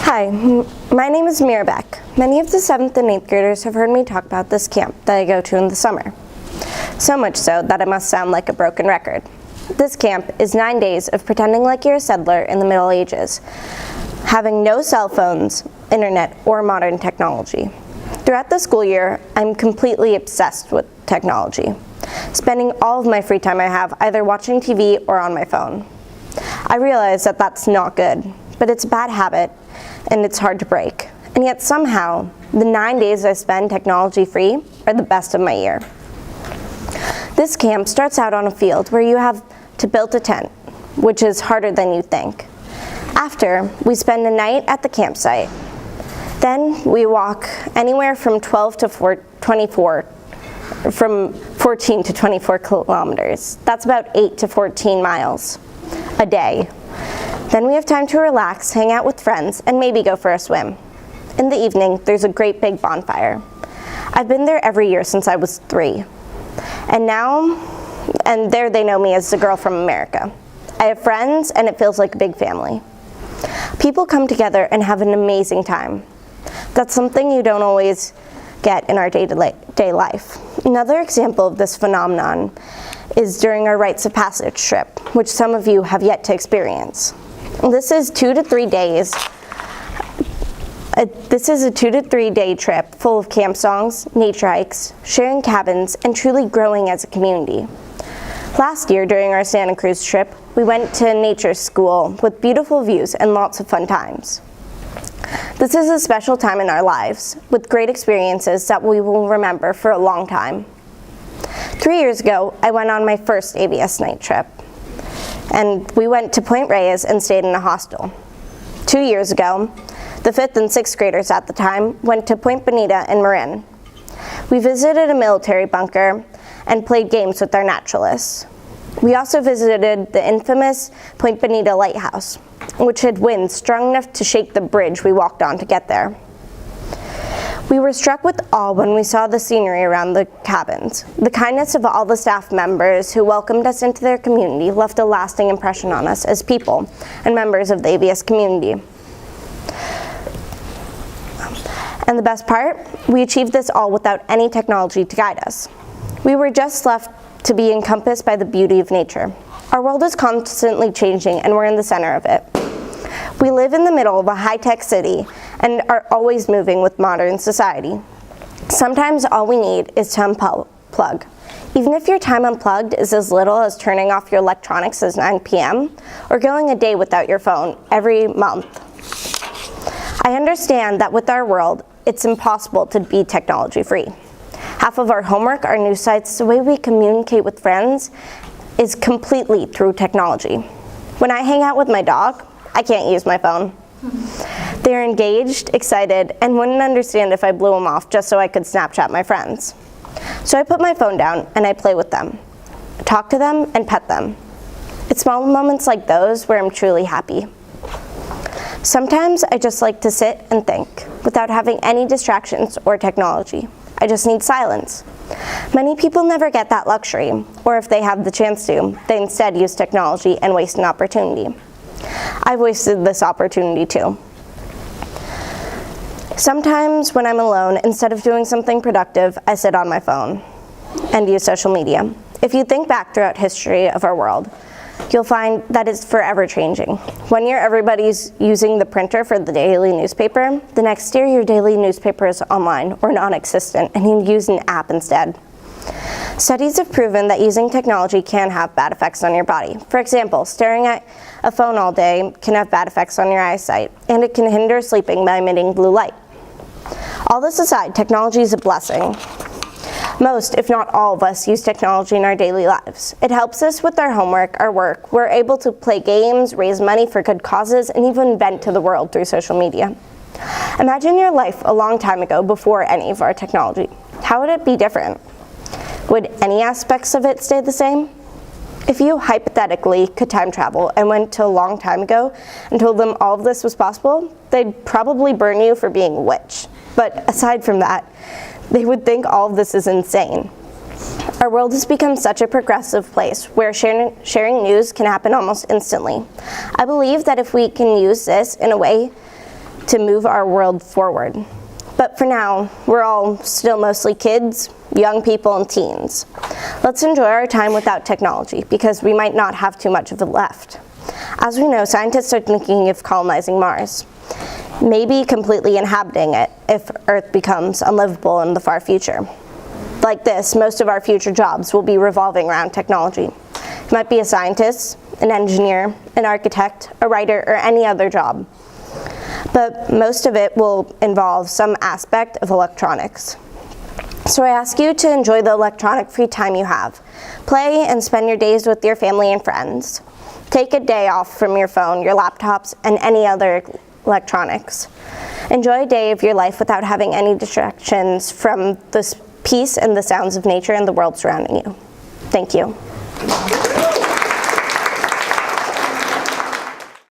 Hi, my name is Amira. Many of the 7th and 8th graders have heard me talk about this camp that I go to in the summer. So much so that I must sound like a broken record. This camp is 9 days of pretending like you're a settler in the Middle Ages, having no cell phones, internet, or modern technology. Throughout the school year, I'm completely obsessed with technology, spending all of my free time I have either watching TV or on my phone. I realize that that's not good, but it's a bad habit and it's hard to break. And yet somehow, the 9 days I spend technology-free are the best of my year. This camp starts out on a field where you have to build a tent, which is harder than you think. After, we spend a night at the campsite. Then we walk anywhere from 14 to 24 kilometers. That's about 8 to 14 miles a day. Then we have time to relax, hang out with friends, and maybe go for a swim. In the evening, there's a great big bonfire. I've been there every year since I was 3. And there they know me as the girl from America. I have friends, and it feels like a big family. People come together and have an amazing time. That's something you don't always get in our day-to-day life. Another example of this phenomenon is during our rites of passage trip, which some of you have yet to experience. This is 2 to 3 days. This is a 2 to 3 day trip full of camp songs, nature hikes, sharing cabins, and truly growing as a community. Last year, during our Santa Cruz trip, we went to nature school with beautiful views and lots of fun times. This is a special time in our lives, with great experiences that we will remember for a long time. 3 years ago, I went on my first ABS night trip, and we went to Point Reyes and stayed in a hostel. 2 years ago, the 5th and 6th graders at the time went to Point Bonita and Marin. We visited a military bunker and played games with our naturalists. We also visited the infamous Point Bonita Lighthouse, which had winds strong enough to shake the bridge we walked on to get there. We were struck with awe when we saw the scenery around the cabins. The kindness of all the staff members who welcomed us into their community left a lasting impression on us as people and members of the ABS community. And the best part, we achieved this all without any technology to guide us. We were just left to be encompassed by the beauty of nature. Our world is constantly changing and we're in the center of it. We live in the middle of a high-tech city and are always moving with modern society. Sometimes all we need is to unplug. Even if your time unplugged is as little as turning off your electronics at 9 p.m. or going a day without your phone every month. I understand that with our world, it's impossible to be technology-free. Half of our homework, our news sites, the way we communicate with friends is completely through technology. When I hang out with my dog, I can't use my phone. They're engaged, excited, and wouldn't understand if I blew them off just so I could Snapchat my friends. So I put my phone down and I play with them, talk to them, and pet them. It's small moments like those where I'm truly happy. Sometimes I just like to sit and think without having any distractions or technology. I just need silence. Many people never get that luxury, or if they have the chance to, they instead use technology and waste an opportunity. I've wasted this opportunity too. Sometimes when I'm alone, instead of doing something productive, I sit on my phone and use social media. If you think back throughout history of our world, you'll find that it's forever changing. One year everybody's using the printer for the daily newspaper. The next year your daily newspaper is online or non-existent and you use an app instead. Studies have proven that using technology can have bad effects on your body. For example, staring at a phone all day can have bad effects on your eyesight, and it can hinder sleeping by emitting blue light. All this aside, technology is a blessing. Most, if not all of us, use technology in our daily lives. It helps us with our homework, our work. We're able to play games, raise money for good causes, and even vent to the world through social media. Imagine your life a long time ago before any of our technology. How would it be different? Would any aspects of it stay the same? If you hypothetically could time travel and went to a long time ago and told them all of this was possible, they'd probably burn you for being a witch. But aside from that, they would think all of this is insane. Our world has become such a progressive place where sharing news can happen almost instantly. I believe that if we can use this in a way to move our world forward. But for now, we're all still mostly kids, young people, and teens. Let's enjoy our time without technology, because we might not have too much of it left. As we know, scientists are thinking of colonizing Mars, maybe completely inhabiting it if Earth becomes unlivable in the far future. Like this, most of our future jobs will be revolving around technology. You might be a scientist, an engineer, an architect, a writer, or any other job. But most of it will involve some aspect of electronics. So I ask you to enjoy the electronic free time you have. Play and spend your days with your family and friends. Take a day off from your phone, your laptops, and any other electronics. Enjoy a day of your life without having any distractions from the peace and the sounds of nature and the world surrounding you. Thank you.